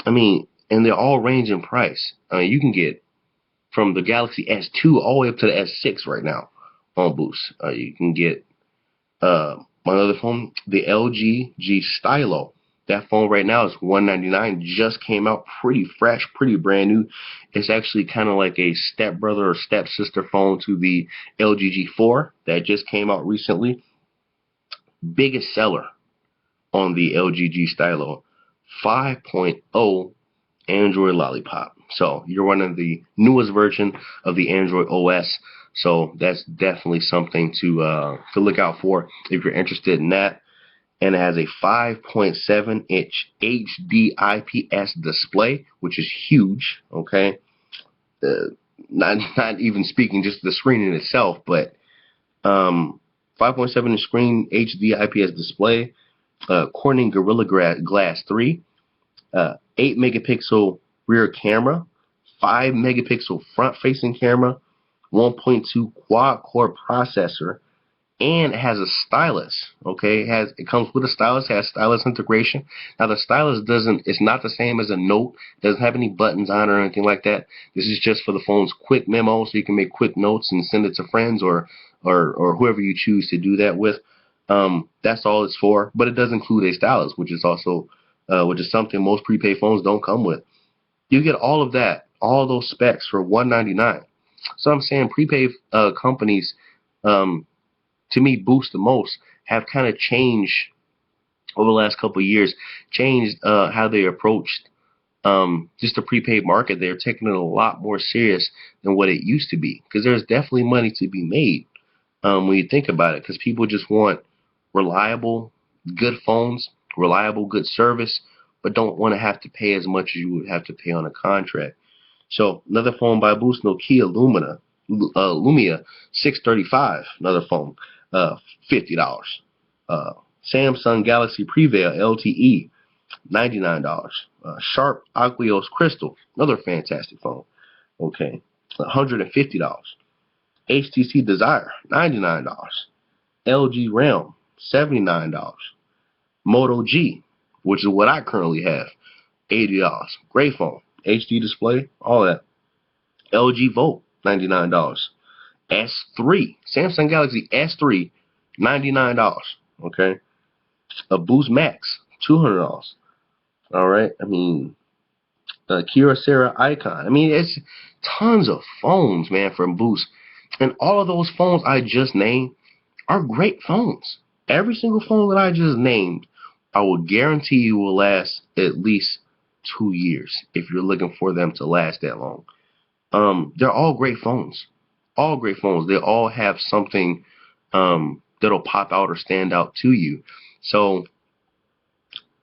I mean, and they're all range in price. I mean, you can get from the Galaxy S2 all the way up to the S6 right now on Boost. You can get my other phone, the LG G Stylo. That phone right now is $199. Just came out, pretty fresh, pretty brand new. It's actually kind of like a stepbrother or stepsister phone to the LG G4 that just came out recently. Biggest seller on the LG G Stylo, 5.0 Android Lollipop. So you're running the newest version of the Android OS. So that's definitely something to look out for if you're interested in that. And it has a 5.7-inch HD IPS display, which is huge. Okay, not even speaking just the screen in itself, but 5.7-inch screen, HD IPS display, Corning Gorilla Glass 3, 8 megapixel rear camera, 5 megapixel front facing camera, 1.2 quad core processor, and it has a stylus. Okay, it comes with a stylus, has stylus integration. Now the stylus it's not the same as a Note, doesn't have any buttons on it or anything like that. This is just for the phone's quick memo, so you can make quick notes and send it to friends or whoever you choose to do that with. That's all it's for, but it does include a stylus, which is also which is something most prepaid phones don't come with. You get all of that, all those specs for $199. So I'm saying prepaid companies, to me, Boost the most, have kind of changed over the last couple of years, changed how they approached just the prepaid market, they're taking it a lot more serious than what it used to be, because there's definitely money to be made when you think about it, because people just want reliable, good phones, reliable, good service, but don't want to have to pay as much as you would have to pay on a contract. So another phone by Boost, Nokia Lumia 635, another phone, $50. Samsung Galaxy Prevail LTE, $99. Sharp Aqueous Crystal, another fantastic phone. Okay, $150. HTC Desire, $99. LG Realm, $79. Moto G, which is what I currently have, $80. Great phone. HD display, all that. LG Volt, $99. S3, Samsung Galaxy S3, $99. Okay. A Boost Max, $200. All right. I mean, Kyocera Icon. I mean, it's tons of phones, man, from Boost. And all of those phones I just named are great phones. Every single phone that I just named, I will guarantee you will last at least 2 years if you're looking for them to last that long. They're all great phones. All great phones. They all have something that'll pop out or stand out to you. So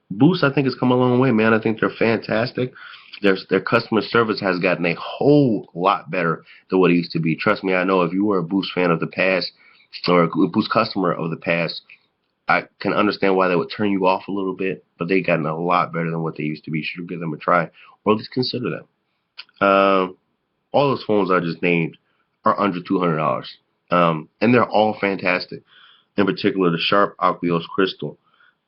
Boost, I think, has come a long way, man. I think they're fantastic. Their customer service has gotten a whole lot better than what it used to be. Trust me, I know if you were a Boost fan of the past or a Boost customer of the past, I can understand why they would turn you off a little bit, but they've gotten a lot better than what they used to be. You should give them a try, or at least consider them. All those phones I just named are under $200, and they're all fantastic. In particular, the Sharp Aqueous Crystal,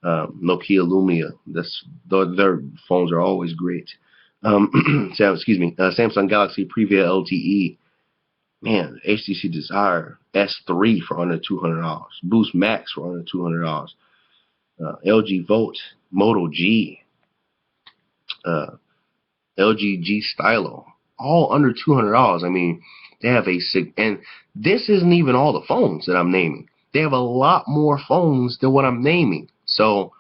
Nokia Lumia. Their phones are always great. Samsung Galaxy Prevail LTE. Man, HTC Desire S3 for under $200. Boost Max for under $200. LG Volt, Moto G, LG G Stylo, all under $200. I mean, they have and this isn't even all the phones that I'm naming. They have a lot more phones than what I'm naming. So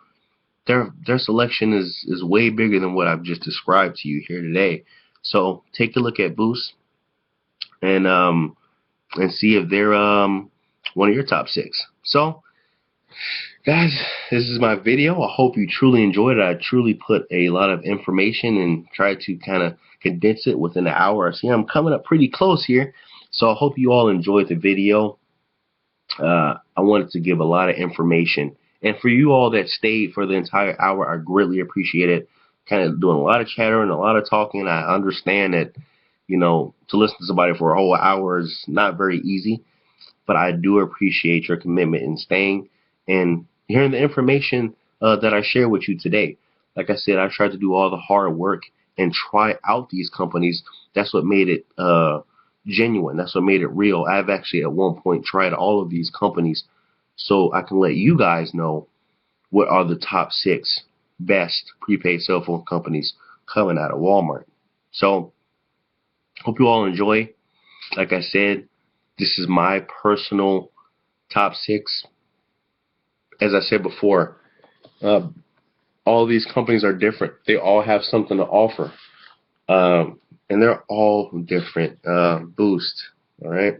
their selection is way bigger than what I've just described to you here today. So take a look at Boost and see if they're one of your top 6. So guys, this is my video. I hope you truly enjoyed it. I truly put a lot of information and tried to kind of condense it within an hour. See, I'm coming up pretty close here. So I hope you all enjoyed the video. I wanted to give a lot of information. And for you all that stayed for the entire hour, I greatly appreciate it. Kind of doing a lot of chattering, a lot of talking. I understand that, you know, to listen to somebody for a whole hour is not very easy. But I do appreciate your commitment in staying and hearing the information that I share with you today. Like I said, I tried to do all the hard work and try out these companies. That's what made it genuine. That's what made it real. I've actually at one point tried all of these companies so I can let you guys know what are the top 6 best prepaid cell phone companies coming out of Walmart. So hope you all enjoy. Like I said, this is my personal top 6. As I said before, all these companies are different. They all have something to offer. And they're all different. Boost, all right?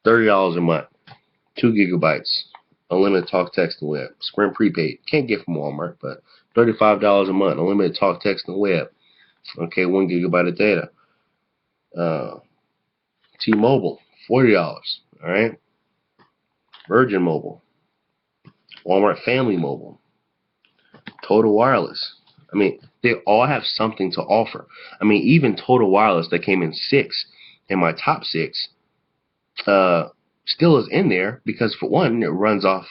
$30 a month, 2 gigabytes, unlimited talk, text, and web. Sprint Prepaid. Can't get from Walmart, but $35 a month, unlimited talk, text, and web. Okay, 1 gigabyte of data. T-Mobile, $40, all right? Virgin Mobile, Walmart Family Mobile, Total Wireless. I mean, they all have something to offer. I mean, even Total Wireless that came in 6 in my top 6 still is in there because, for one, it runs off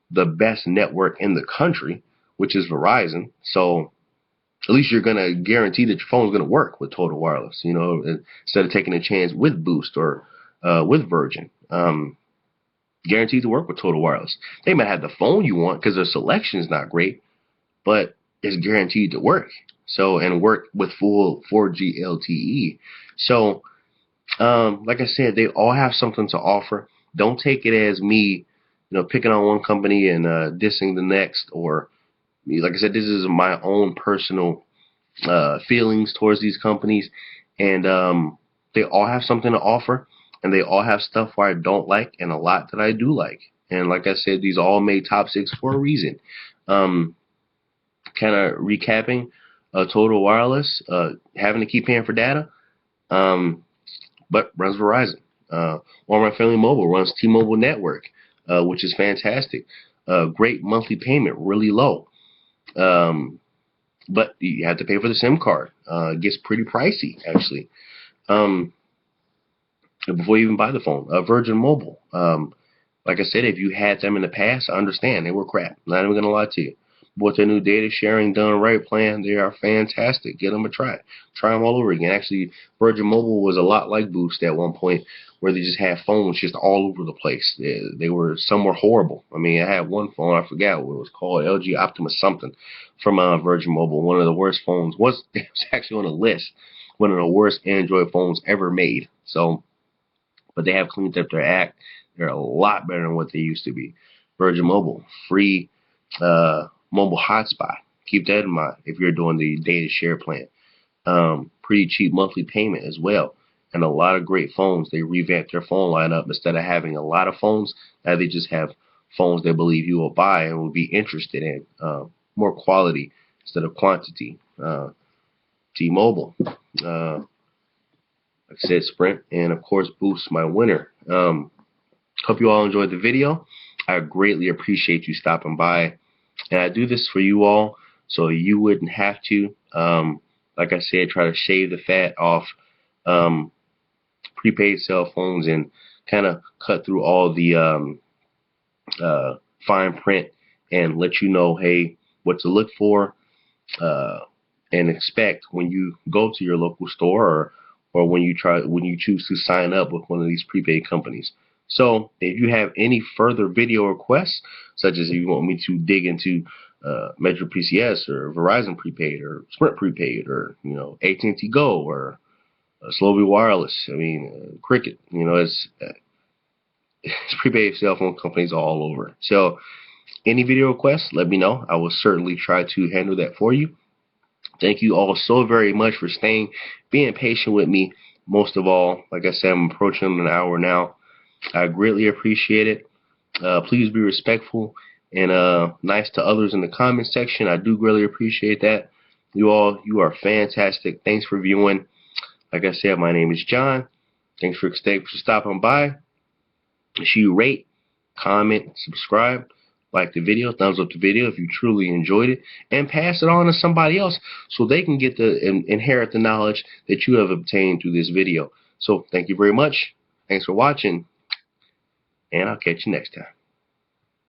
the best network in the country, which is Verizon. So at least you're going to guarantee that your phone's going to work with Total Wireless, you know, instead of taking a chance with Boost or with Virgin. Guaranteed to work with Total Wireless. They might have the phone you want because their selection is not great, but it's guaranteed to work. So, and work with full 4G LTE. So, like I said, they all have something to offer. Don't take it as me, you know, picking on one company and dissing the next. Or, like I said, this is my own personal feelings towards these companies, and they all have something to offer, and they all have stuff where I don't like and a lot that I do like. And like I said, these all made top 6 for a reason. Kind of recapping, Total Wireless, having to keep paying for data, but runs Verizon. Walmart Family Mobile runs T-Mobile Network, which is fantastic. Great monthly payment, really low. But you have to pay for the SIM card. It gets pretty pricey, actually. Before you even buy the phone. Virgin Mobile. Like I said, if you had them in the past, I understand. They were crap. Not even going to lie to you. But with their new data sharing done right plan, they are fantastic. Get them a try. Try them all over again. Actually, Virgin Mobile was a lot like Boost at one point, where they just had phones just all over the place. Some were horrible. I mean, I had one phone, I forgot what it was called, LG Optimus something, from Virgin Mobile. One of the worst phones. It was actually on the list. One of the worst Android phones ever made. So, but they have cleaned up their act. They're a lot better than what they used to be. Virgin Mobile, free mobile hotspot. Keep that in mind if you're doing the data share plan. Pretty cheap monthly payment as well. And a lot of great phones. They revamped their phone lineup. Instead of having a lot of phones, now they just have phones they believe you will buy and will be interested in. More quality instead of quantity. T-Mobile. Like I said, Sprint, and of course Boost, my winner. Hope you all enjoyed the video. I greatly appreciate you stopping by, and I do this for you all so you wouldn't have to. Like I said, try to shave the fat off prepaid cell phones and kind of cut through all the fine print and let you know, hey, what to look for and expect when you go to your local store, or when you choose to sign up with one of these prepaid companies. So if you have any further video requests, such as if you want me to dig into Metro PCS or Verizon prepaid or Sprint prepaid, or AT&T Go or Slovy Wireless, I mean Cricket, it's prepaid cell phone companies all over. So any video requests, let me know. I will certainly try to handle that for you. Thank you all so very much for being patient with me. Most of all, like I said, I'm approaching an hour now. I greatly appreciate it. Please be respectful and nice to others in the comment section. I do greatly appreciate that. You are fantastic. Thanks for viewing. Like I said, my name is John. Thanks for stopping by. Make sure you rate, comment, subscribe, like the video, thumbs up the video if you truly enjoyed it, and pass it on to somebody else so they can get inherit the knowledge that you have obtained through this video. So thank you very much. Thanks for watching, and I'll catch you next time.